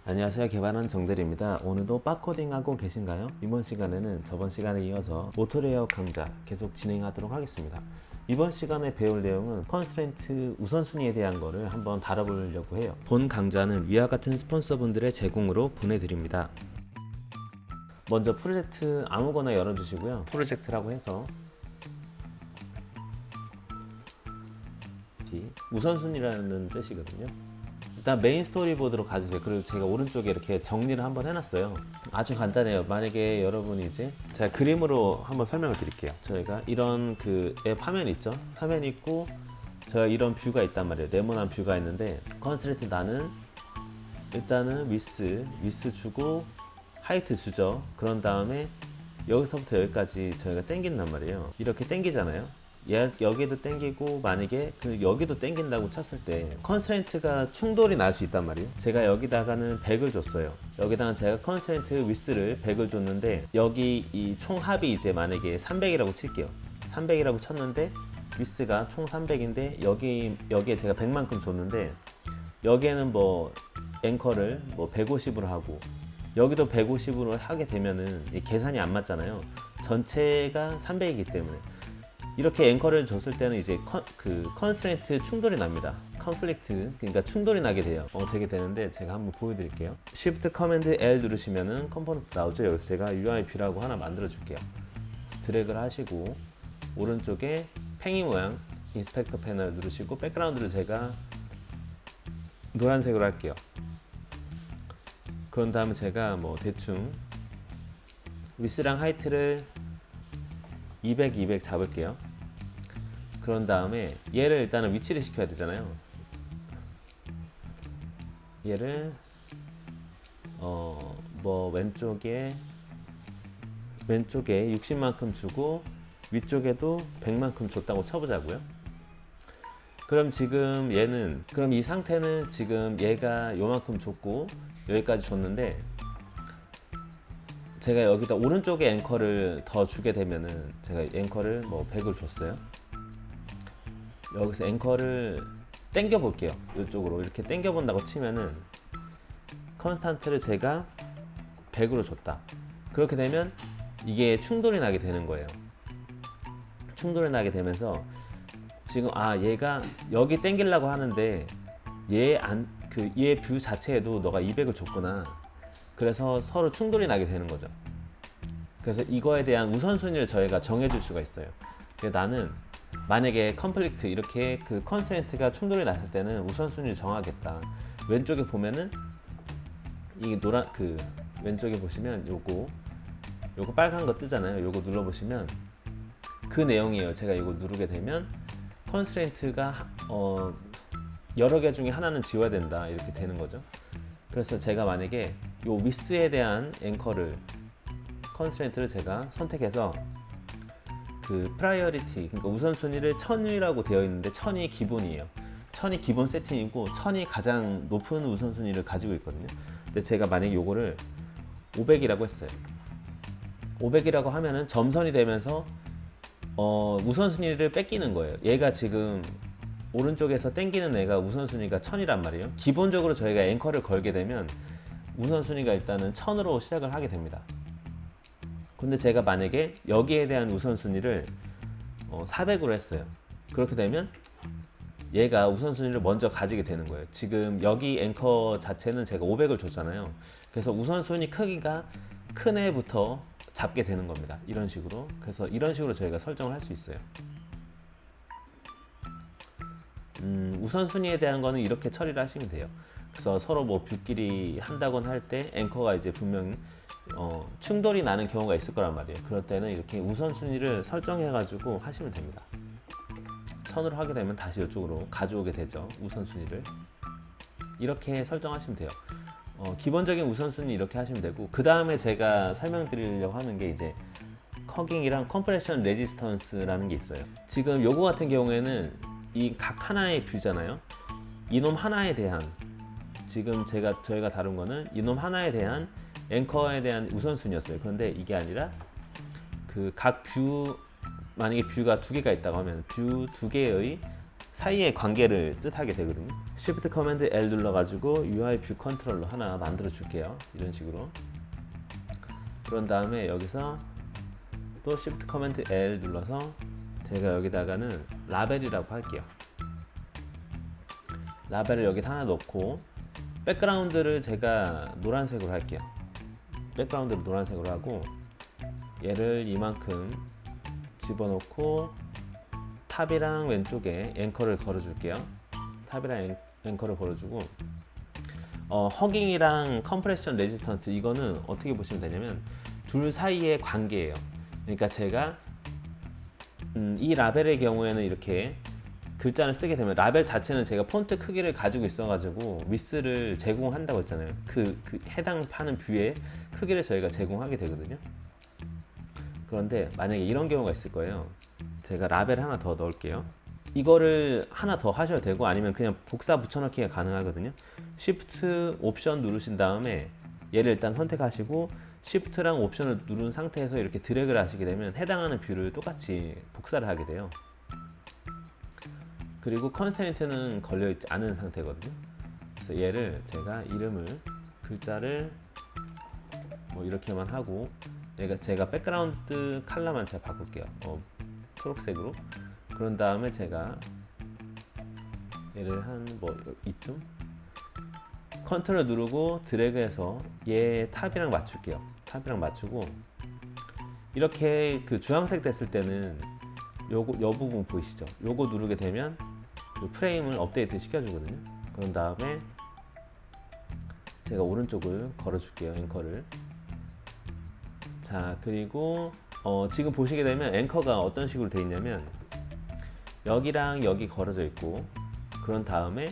안녕하세요. 개발한 정대리입니다. 오늘도 바코딩 하고 계신가요? 이번 시간에는 저번 시간에 이어서 오토레이아웃 강좌 계속 진행하도록 하겠습니다. 이번 시간에 배울 내용은 컨스트레인트 우선순위에 대한 거를 한번 다뤄보려고 해요. 본 강좌는 위와 같은 스폰서분들의 제공으로 보내드립니다. 먼저 프로젝트 아무거나 열어주시고요. 프로젝트라고 해서 우선순위라는 뜻이거든요. 일단 메인 스토리보드로 가주세요. 그리고 제가 오른쪽에 이렇게 정리를 한번 해놨어요. 아주 간단해요. 만약에 여러분이 이제 제가 그림으로 한번 설명을 드릴게요. 저희가 이런 그 앱 화면 있죠? 화면 있고 제가 이런 뷰가 있단 말이에요. 네모난 뷰가 있는데 컨스트레인트 나는 일단은 위스 주고 하이트 주죠. 그런 다음에 여기서부터 여기까지 저희가 당긴단 말이에요. 이렇게 당기잖아요. 여기도 땡기고 만약에 여기도 땡긴다고 쳤을 때 컨스트레인트가 충돌이 날 수 있단 말이에요. 제가 여기다가는 100을 줬어요. 여기다가 제가 컨스트레인트 위스를 100을 줬는데 여기 이 총 합이 이제 만약에 300이라고 칠게요. 300이라고 쳤는데 위스가 총 300인데 여기에 제가 100만큼 줬는데 여기에는 뭐 앵커를 뭐 150으로 하고 여기도 150으로 하게 되면은 계산이 안 맞잖아요. 전체가 300이기 때문에 이렇게 앵커를 줬을 때는 이제 컨스트레인트 충돌이 납니다. 컨플릭트, 그러니까 충돌이 나게 돼요. 되게 되는데 제가 한번 보여드릴게요. Shift Command L 누르시면은 컴포넌트 나오죠. 여기서 제가 UIV라고 하나 만들어 줄게요. 드래그를 하시고 오른쪽에 팽이 모양 인스펙터 패널 누르시고 백그라운드를 제가 노란색으로 할게요. 그런 다음에 제가 뭐 대충 위스랑 하이트를 200 잡을게요. 그런 다음에 얘를 일단은 위치를 시켜야 되잖아요. 얘를 뭐 왼쪽에 60만큼 주고 위쪽에도 100만큼 줬다고 쳐보자고요. 그럼 지금 그럼 이 상태는 지금 얘가 요만큼 줬고 여기까지 줬는데 제가 여기다 오른쪽에 앵커를 더 주게 되면은 제가 앵커를 뭐 100을 줬어요. 여기서 앵커를 당겨 볼게요. 이쪽으로 이렇게 당겨 본다고 치면은 컨스탄트를 제가 100으로 줬다. 그렇게 되면 이게 충돌이 나게 되는 거예요. 충돌이 나게 되면서 지금 얘가 여기 당기려고 하는데 얘 뷰 자체에도 너가 200을 줬구나. 그래서 서로 충돌이 나게 되는 거죠. 그래서 이거에 대한 우선순위를 저희가 정해줄 수가 있어요. 나는 만약에 컴플릭트 이렇게 그 컨스트레인트가 충돌이 났을 때는 우선순위를 정하겠다. 왼쪽에 보면은 이 왼쪽에 보시면 요거 빨간 거 뜨잖아요. 요거 눌러 보시면 그 내용이에요. 제가 이거 누르게 되면 컨스트레인트가 여러 개 중에 하나는 지워야 된다 이렇게 되는 거죠. 그래서 제가 만약에 요 위스에 대한 앵커를 컨스트레인트를 제가 선택해서 그 프라이어리티, 그러니까 우선순위를 1000이라고 되어 있는데 1000이 기본이에요. 1000이 기본 세팅이고 1000이 가장 높은 우선순위를 가지고 있거든요. 근데 제가 만약에 요거를 500이라고 했어요. 500이라고 하면은 점선이 되면서 우선순위를 뺏기는 거예요. 얘가 지금 오른쪽에서 땡기는 애가 우선순위가 1000이란 말이에요. 기본적으로 저희가 앵커를 걸게 되면 우선순위가 일단은 1000으로 시작을 하게 됩니다. 근데 제가 만약에 여기에 대한 우선순위를 400으로 했어요. 그렇게 되면 얘가 우선순위를 먼저 가지게 되는 거예요. 지금 여기 앵커 자체는 제가 500을 줬잖아요. 그래서 우선순위 크기가 큰 애부터 잡게 되는 겁니다. 이런 식으로. 그래서 이런 식으로 저희가 설정을 할 수 있어요. 우선순위에 대한 거는 이렇게 처리를 하시면 돼요. 그래서 서로 뭐 뷰끼리 한다곤 할 때 앵커가 이제 분명히 충돌이 나는 경우가 있을 거란 말이에요. 그럴 때는 이렇게 우선순위를 설정해 가지고 하시면 됩니다. 1000으로 하게 되면 다시 이쪽으로 가져오게 되죠. 우선순위를 이렇게 설정하시면 돼요. 기본적인 우선순위 이렇게 하시면 되고, 그 다음에 제가 설명드리려고 하는 게 이제 커깅이랑 컴프레션 레지스턴스라는 게 있어요. 지금 요거 같은 경우에는 이 각 하나의 뷰잖아요. 이놈 하나에 대한 지금 저희가 다룬 거는 이놈 하나에 대한 앵커에 대한 우선순위였어요. 그런데 이게 아니라 그 각 뷰, 만약에 뷰가 두 개가 있다고 하면 뷰 두 개의 사이의 관계를 뜻하게 되거든요. Shift 커맨드 L 눌러가지고 UI 뷰 컨트롤러 하나 만들어 줄게요. 이런 식으로. 그런 다음에 여기서 또 Shift 커맨드 L 눌러서 제가 여기다가는 라벨이라고 할게요. 라벨을 여기다 하나 넣고 백그라운드를 제가 노란색으로 할게요. 백그라운드를 노란색으로 하고 얘를 이만큼 집어넣고 탑이랑 왼쪽에 앵커를 걸어줄게요. 탑이랑 앵커를 걸어주고 허깅이랑 컴프레션 레지스턴트 이거는 어떻게 보시면 되냐면 둘 사이의 관계예요. 그러니까 제가 이 라벨의 경우에는 이렇게 글자를 쓰게 되면 라벨 자체는 제가 폰트 크기를 가지고 있어가지고 위스를 제공한다고 했잖아요. 그 해당하는 뷰의 크기를 저희가 제공하게 되거든요. 그런데 만약에 이런 경우가 있을 거예요. 제가 라벨 하나 더 넣을게요. 이거를 하나 더 하셔도 되고 아니면 그냥 복사 붙여넣기가 가능하거든요. Shift 옵션 누르신 다음에 얘를 일단 선택하시고 Shift랑 옵션을 누른 상태에서 이렇게 드래그를 하시게 되면 해당하는 뷰를 똑같이 복사를 하게 돼요. 그리고 컨스트레인트는 걸려있지 않은 상태거든요. 그래서 얘를 제가 이름을 글자를 뭐 이렇게만 하고 제가 백그라운드 컬러만 제가 바꿀게요. 초록색으로. 그런 다음에 제가 얘를 한 뭐 이쯤 컨트롤 누르고 드래그해서 얘 탑이랑 맞출게요. 탑이랑 맞추고 이렇게 그 주황색 됐을 때는 요 부분 보이시죠? 요거 누르게 되면 그 프레임을 업데이트 시켜주거든요. 그런 다음에 제가 오른쪽을 걸어줄게요. 앵커를. 자, 그리고 지금 보시게 되면 앵커가 어떤 식으로 되어 있냐면 여기랑 여기 걸어져 있고 그런 다음에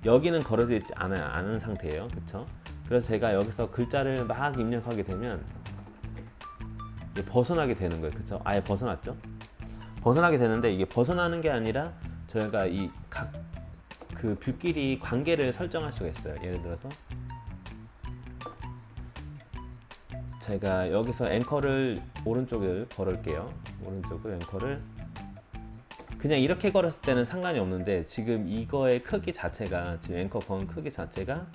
여기는 걸어져 있지 않은 상태예요. 그쵸? 그래서 제가 여기서 글자를 막 입력하게 되면 벗어나게 되는 거예요. 그쵸? 아예 벗어났죠? 벗어나게 되는데 이게 벗어나는 게 아니라 저희가 이 각 그 뷰끼리 관계를 설정할 수가 있어요. 예를 들어서 제가 여기서 앵커를 오른쪽을 걸을게요. 오른쪽을 앵커를 그냥 이렇게 걸었을 때는 상관이 없는데 지금 이거의 크기 자체가 지금 앵커 건 크기 자체가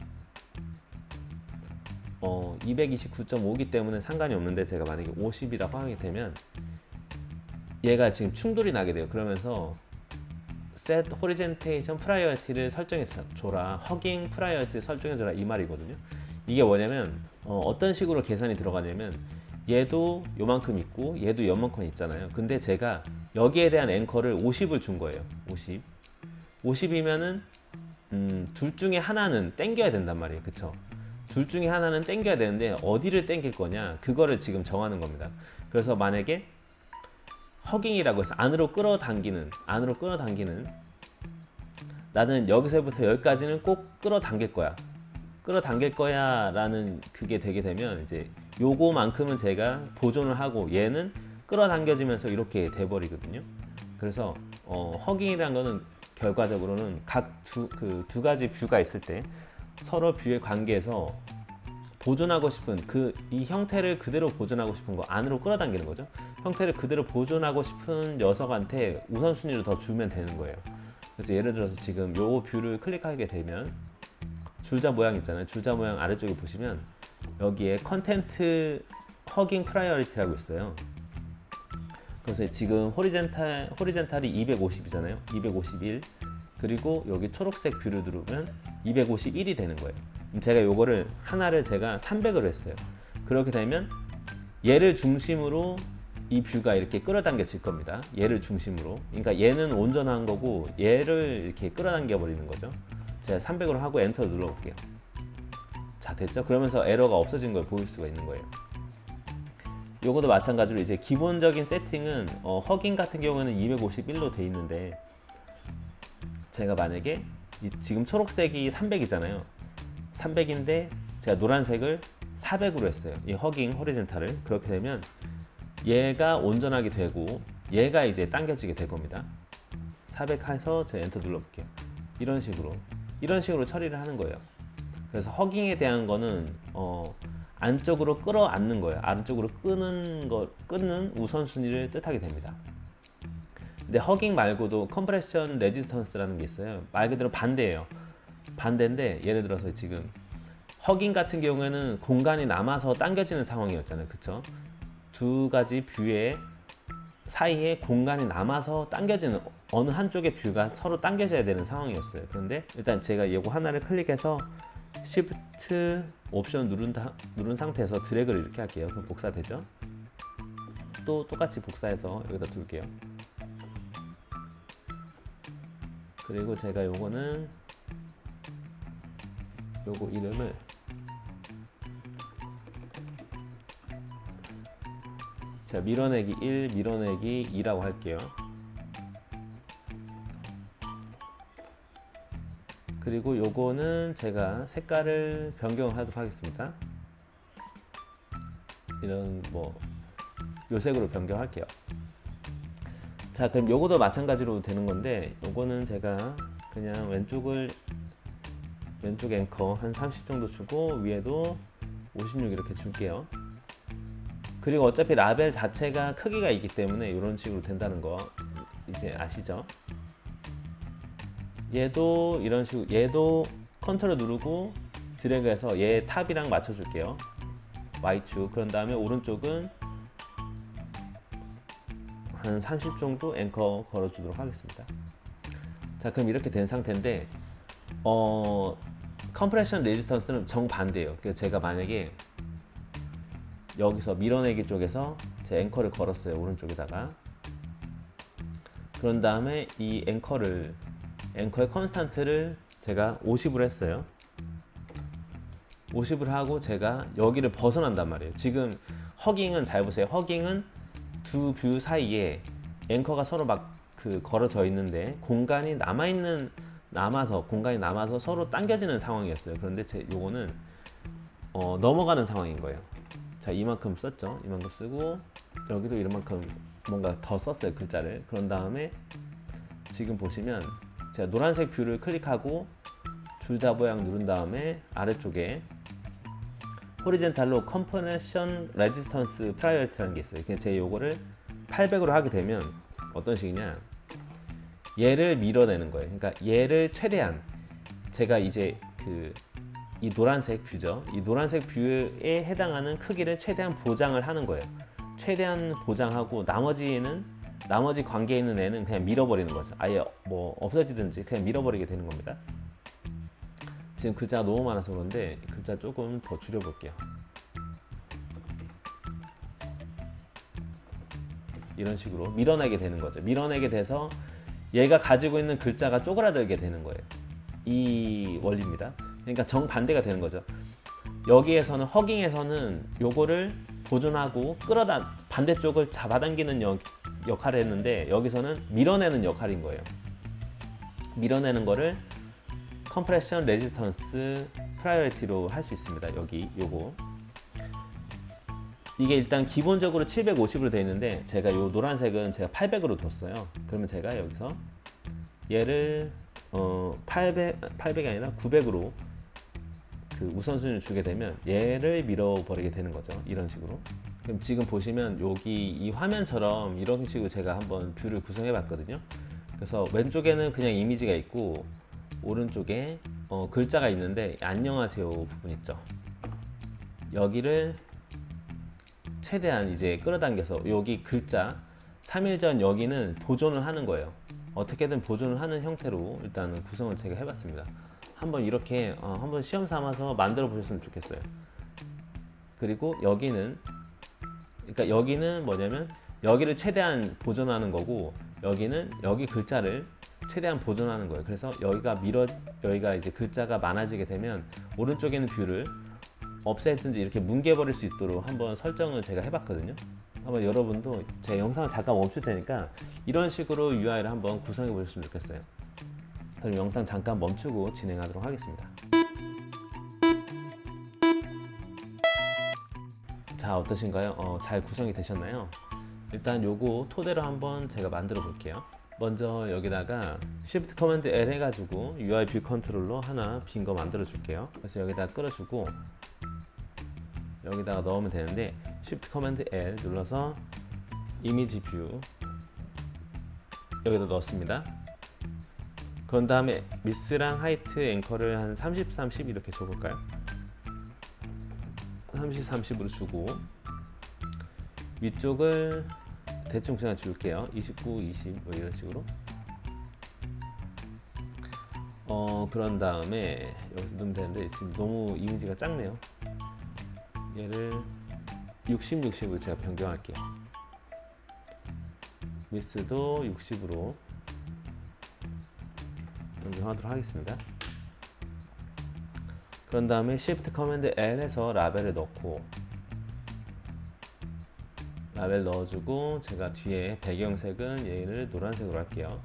229.5기 때문에 상관이 없는데 제가 만약에 50이라고 하게 되면 얘가 지금 충돌이 나게 돼요. 그러면서 set horizontation priority를 설정해 줘라, 허깅 priority 설정해 줘라 이 말이거든요. 이게 뭐냐면 어떤 식으로 계산이 들어가냐면 얘도 요만큼 있고 얘도 요만큼 있잖아요. 근데 제가 여기에 대한 앵커를 50을 준 거예요. 50이면은 둘 중에 하나는 땡겨야 된단 말이에요. 그쵸? 둘 중에 하나는 땡겨야 되는데 어디를 땡길 거냐 그거를 지금 정하는 겁니다. 그래서 만약에 허깅이라고 해서 안으로 끌어당기는 나는 여기서부터 여기까지는 꼭 끌어당길 거야 라는 그게 되게 되면 이제 요거만큼은 제가 보존을 하고 얘는 끌어당겨지면서 이렇게 돼버리거든요. 그래서 허깅이라는 거는 결과적으로는 각 두 가지 뷰가 있을 때 서로 뷰의 관계에서 보존하고 싶은 이 형태를 그대로 보존하고 싶은 거 안으로 끌어당기는 거죠. 형태를 그대로 보존하고 싶은 녀석한테 우선순위를 더 주면 되는 거예요. 그래서 예를 들어서 지금 요 뷰를 클릭하게 되면 줄자 모양 있잖아요. 줄자 모양 아래쪽에 보시면 여기에 컨텐트 허깅 프라이어리티라고 있어요. 그래서 지금 호리젠탈이 250이잖아요. 251 그리고 여기 초록색 뷰를 누르면 251이 되는 거예요. 제가 요거를 하나를 제가 300으로 했어요. 그렇게 되면 얘를 중심으로 이 뷰가 이렇게 끌어당겨질 겁니다. 얘를 중심으로. 그러니까 얘는 온전한 거고 얘를 이렇게 끌어당겨 버리는 거죠. 제가 300으로 하고 엔터 눌러볼게요. 자, 됐죠? 그러면서 에러가 없어진 걸 보일 수가 있는 거예요. 요것도 마찬가지로 이제 기본적인 세팅은 허깅 같은 경우에는 251로 돼 있는데 제가 만약에 지금 초록색이 300이잖아요. 300인데 제가 노란색을 400으로 했어요. 이 허깅 호리젠탈을. 그렇게 되면 얘가 온전하게 되고 얘가 이제 당겨지게 될 겁니다. 400 해서 제가 엔터 눌러볼게요. 이런 식으로 처리를 하는 거예요. 그래서 허깅에 대한 거는 안쪽으로 끌어안는 거예요. 안쪽으로 끊는 우선순위를 뜻하게 됩니다. 근데 허깅 말고도 컴프레션 레지스턴스라는 게 있어요. 말 그대로 반대예요. 반대인데 예를 들어서 지금 허깅 같은 경우에는 공간이 남아서 당겨지는 상황이었잖아요. 그쵸? 두 가지 뷰의 사이에 공간이 남아서 당겨지는, 어느 한쪽의 뷰가 서로 당겨져야 되는 상황이었어요. 그런데 일단 제가 이거 하나를 클릭해서 Shift 옵션 누른 상태에서 드래그를 이렇게 할게요. 그럼 복사되죠? 또 똑같이 복사해서 여기다 둘게요. 그리고 제가 요거는 요거 이름을 자, 밀어내기 1, 밀어내기 2라고 할게요. 그리고 요거는 제가 색깔을 변경하도록 하겠습니다. 이런 뭐 요색으로 변경할게요. 자, 그럼 요거도 마찬가지로 되는 건데, 요거는 제가 그냥 왼쪽 앵커 한 30 정도 주고 위에도 56 이렇게 줄게요. 그리고 어차피 라벨 자체가 크기가 있기 때문에 이런 식으로 된다는 거 이제 아시죠? 얘도 이런 식으로, 얘도 컨트롤 누르고 드래그해서 얘 탑이랑 맞춰줄게요. Y축. 그런 다음에 오른쪽은 한 30 정도 앵커 걸어주도록 하겠습니다. 자, 그럼 이렇게 된 상태인데 컴프레션 레지스턴스는 정반대예요. 그래서 제가 만약에 여기서 밀어내기 쪽에서 제 앵커를 걸었어요. 오른쪽에다가. 그런 다음에 이 앵커의 컨스탄트를 제가 50으로 했어요. 50을 하고 제가 여기를 벗어난단 말이에요. 지금 허깅은 잘 보세요. 허깅은 두 뷰 사이에 앵커가 서로 막 걸어져 있는데 공간이 남아서 서로 당겨지는 상황이었어요. 그런데 요거는 넘어가는 상황인 거예요. 자, 이만큼 썼죠. 이만큼 쓰고 여기도 이만큼 뭔가 더 썼어요. 글자를. 그런 다음에 지금 보시면 제가 노란색 뷰를 클릭하고 줄자 모양 누른 다음에 아래쪽에 호리젠탈로 컴프레션 레지스턴스 프라이어리티라는 게 있어요. 제가 요거를 800으로 하게 되면 어떤 식이냐, 얘를 밀어내는 거예요. 그러니까 얘를 최대한 제가 이제 이 노란색 뷰죠. 이 노란색 뷰에 해당하는 크기를 최대한 보장을 하는 거예요. 최대한 보장하고 나머지 관계에 있는 애는 그냥 밀어버리는 거죠. 아예 뭐 없어지든지 그냥 밀어버리게 되는 겁니다. 지금 글자가 너무 많아서 그런데 글자 조금 더 줄여볼게요. 이런 식으로 밀어내게 되는 거죠. 밀어내게 돼서 얘가 가지고 있는 글자가 쪼그라들게 되는 거예요. 이 원리입니다. 그러니까 정반대가 되는 거죠. 여기에서는 허깅에서는 요거를 보존하고 반대쪽을 잡아당기는 역할을 했는데 여기서는 밀어내는 역할인 거예요. 밀어내는 거를 컴프레션 레지스턴스 프라이어리티로 할 수 있습니다. 여기 요거 이게 일단 기본적으로 750으로 되어 있는데 제가 요 노란색은 제가 800으로 뒀어요. 그러면 제가 여기서 얘를 800이 아니라 900으로 우선순위를 주게 되면 얘를 밀어버리게 되는 거죠. 이런 식으로. 그럼 지금 보시면 여기 이 화면처럼 이런 식으로 제가 한번 뷰를 구성해 봤거든요. 그래서 왼쪽에는 그냥 이미지가 있고 오른쪽에 글자가 있는데 안녕하세요 부분 있죠. 여기를 최대한 이제 끌어당겨서 여기 글자 3일 전 여기는 보존을 하는 거예요. 어떻게든 보존을 하는 형태로 일단 구성을 제가 해봤습니다. 한번 이렇게 한번 시험 삼아서 만들어 보셨으면 좋겠어요. 그리고 여기는 뭐냐면 여기를 최대한 보존하는 거고 여기는 여기 글자를 최대한 보존하는 거예요. 그래서 여기가 이제 글자가 많아지게 되면 오른쪽에 있는 뷰를 없애든지 이렇게 뭉개버릴 수 있도록 한번 설정을 제가 해봤거든요. 한번 여러분도 제 영상을 잠깐 멈출 테니까 이런 식으로 UI를 한번 구성해 보셨으면 좋겠어요. 그럼 영상 잠깐 멈추고 진행하도록 하겠습니다. 자, 어떠신가요? 잘 구성이 되셨나요? 일단 요거 토대로 한번 제가 만들어 볼게요. 먼저 여기다가 Shift Command L 해가지고 UI 뷰 컨트롤러 하나 빈 거 만들어 줄게요. 그래서 여기다 끌어주고 여기다가 넣으면 되는데 Shift Command L 눌러서 이미지 뷰 여기다 넣었습니다. 그런 다음에 미스랑 하이트 앵커를 한 30, 30 이렇게 줘볼까요? 30, 30으로 주고 위쪽을 대충 그냥 줄게요. 29, 20 뭐 이런 식으로. 그런 다음에 여기서 넣으면 되는데 지금 너무 이미지가 작네요. 얘를 60, 60으로 제가 변경할게요. 미스도 60으로 변경하도록 하겠습니다. 그런 다음에 Shift 커맨드 L 해서 라벨을 넣고 라벨 넣어주고 제가 뒤에 배경색은 얘를 노란색으로 할게요.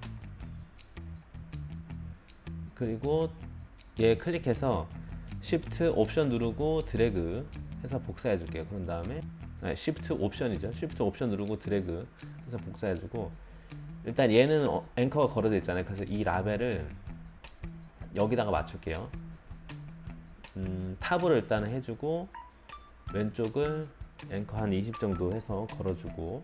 그리고 얘 클릭해서 Shift 옵션 누르고 드래그 해서 복사해 줄게요. 그런 다음에 Shift 옵션이죠. Shift 옵션 누르고 드래그 해서 복사해 주고 일단 얘는 앵커가 걸어져 있잖아요. 그래서 이 라벨을 여기다가 맞출게요. 탑으로 일단은 해주고 왼쪽을 앵커 한 20 정도 해서 걸어주고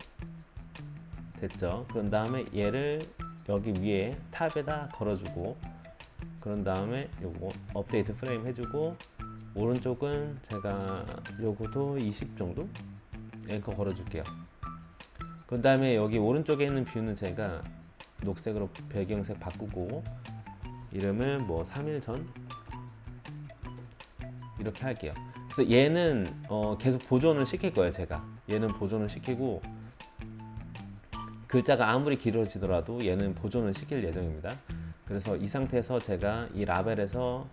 됐죠. 그런 다음에 얘를 여기 위에 탑에다 걸어주고 그런 다음에 요거 업데이트 프레임 해주고 오른쪽은 제가 요거도 20 정도 앵커 걸어줄게요. 그 다음에 여기 오른쪽에 있는 뷰는 제가 녹색으로 배경색 바꾸고 이름을 뭐 3일 전 이렇게 할게요. 그래서 얘는 계속 보존을 시킬 거예요. 제가 얘는 보존을 시키고 글자가 아무리 길어지더라도 얘는 보존을 시킬 예정입니다. 그래서 이 상태에서 제가 이 라벨에서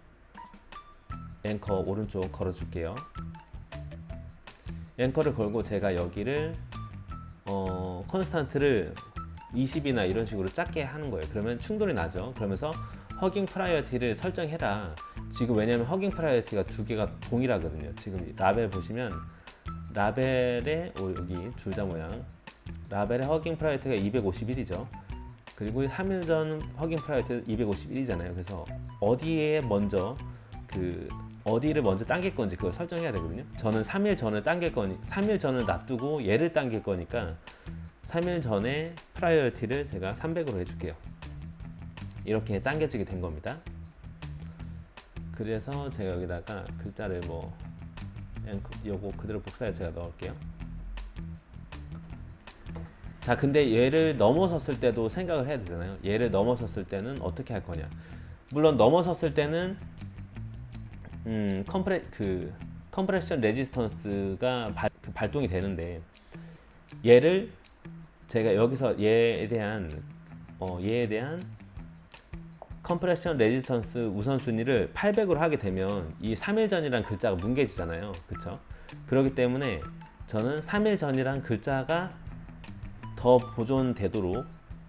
앵커 오른쪽 걸어줄게요. 앵커를 걸고 제가 여기를 컨스탄트를 20이나 이런 식으로 작게 하는 거예요. 그러면 충돌이 나죠. 그러면서 허깅 프라이어티를 설정해라. 지금 왜냐면 허깅 프라이어티가 두 개가 동일하거든요. 지금 라벨 보시면 라벨의 여기 줄자 모양 라벨의 허깅 프라이어티가 251이죠. 그리고 3일 전 허깅 프라이어티 251이잖아요. 그래서 어디에 먼저 어디를 먼저 당길 건지 그걸 설정해야 되거든요. 저는 3일 전을 당길 거니 3일 전을 놔두고 얘를 당길 거니까 3일 전에 프라이어티를 제가 300으로 해줄게요. 이렇게 당겨지게 된 겁니다. 그래서 제가 여기다가 글자를 뭐 요거 그대로 복사해서 제가 넣을게요. 자, 근데 얘를 넘어섰을 때도 생각을 해야 되잖아요. 얘를 넘어섰을 때는 어떻게 할 거냐. 물론 넘어섰을 때는 컴프레션 레지스턴스가 발동이 되는데 얘를 제가 여기서 얘에 대한 컴프레션 레지스턴스 우선순위를 800으로 하게 되면 이 3일 전이란 글자가 뭉개지잖아요. 그쵸? 그렇기 때문에 저는 3일 전이란 글자가 더 보존되도록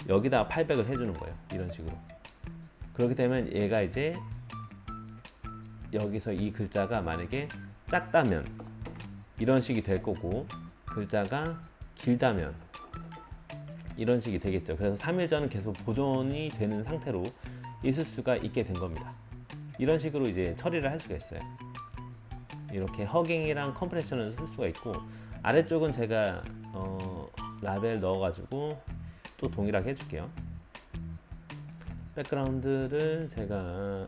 여기다가 800을 해주는 거예요. 이런 식으로. 그렇게 되면 얘가 이제 여기서 이 글자가 만약에 작다면 이런 식이 될 거고 글자가 길다면 이런 식이 되겠죠. 그래서 3일 전은 계속 보존이 되는 상태로 있을 수가 있게 된 겁니다. 이런 식으로 이제 처리를 할 수가 있어요. 이렇게 허깅이랑 컴프레션을 쓸 수가 있고 아래쪽은 제가 라벨 넣어가지고 또 동일하게 해줄게요. 백그라운드를 제가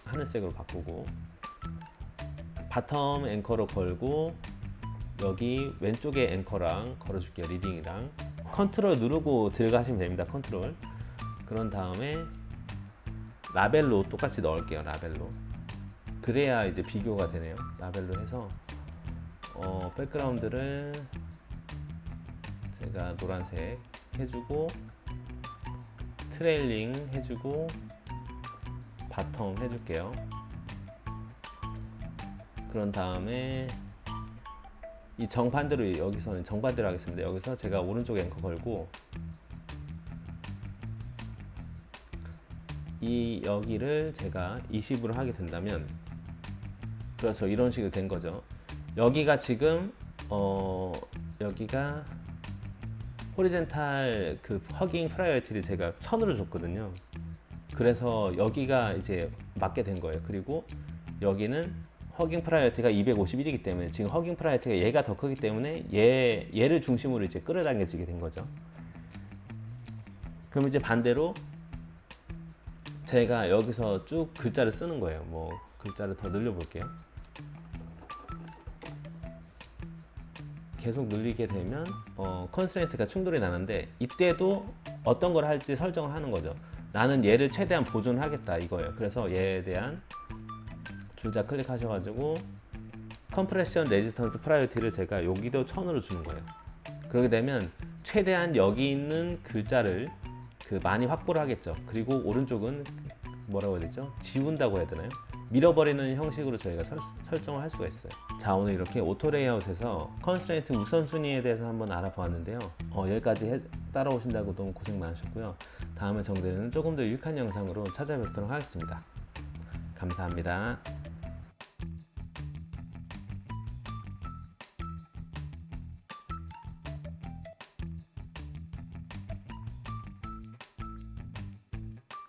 하늘색으로 바꾸고 바텀 앵커로 걸고 여기 왼쪽에 앵커랑 걸어줄게요. 리딩이랑 컨트롤 누르고 들어가시면 됩니다. 컨트롤. 그런 다음에 라벨로 똑같이 넣을게요. 라벨로. 그래야 이제 비교가 되네요. 라벨로 해서 백그라운드를 제가 노란색 해주고 트레일링 해주고 바텀 해줄게요. 그런 다음에 이 정반대로 여기서는 정반대로 하겠습니다. 여기서 제가 오른쪽 앵커 걸고 이 여기를 제가 20으로 하게 된다면 그렇죠. 이런 식으로 된 거죠. 여기가 지금 여기가 호리젠탈 허깅 프라이어티를 제가 1000으로 줬거든요. 그래서 여기가 이제 맞게 된 거예요. 그리고 여기는 허깅 프라이어티가 251이기 때문에 지금 허깅 프라이어티가 얘가 더 크기 때문에 얘를 중심으로 이제 끌어당겨지게 된 거죠. 그럼 이제 반대로 제가 여기서 쭉 글자를 쓰는 거예요. 뭐 글자를 더 늘려볼게요. 계속 늘리게 되면 컨스트레인트가 충돌이 나는데 이때도 어떤 걸 할지 설정을 하는 거죠. 나는 얘를 최대한 보존하겠다 이거예요. 그래서 얘에 대한 줄자 클릭하셔가지고 컴프레션 레지스턴스 프라이오리티를 제가 여기도 1000으로 주는 거예요. 그렇게 되면 최대한 여기 있는 글자를 많이 확보를 하겠죠. 그리고 오른쪽은 뭐라고 해야 되죠? 지운다고 해야 되나요? 밀어버리는 형식으로 저희가 설정을 할 수가 있어요. 자, 오늘 이렇게 오토 레이아웃에서 컨스트레인트 우선순위에 대해서 한번 알아보았는데요. 여기까지 따라오신다고 너무 고생 많으셨고요. 다음에 정대는 조금 더 유익한 영상으로 찾아뵙도록 하겠습니다. 감사합니다.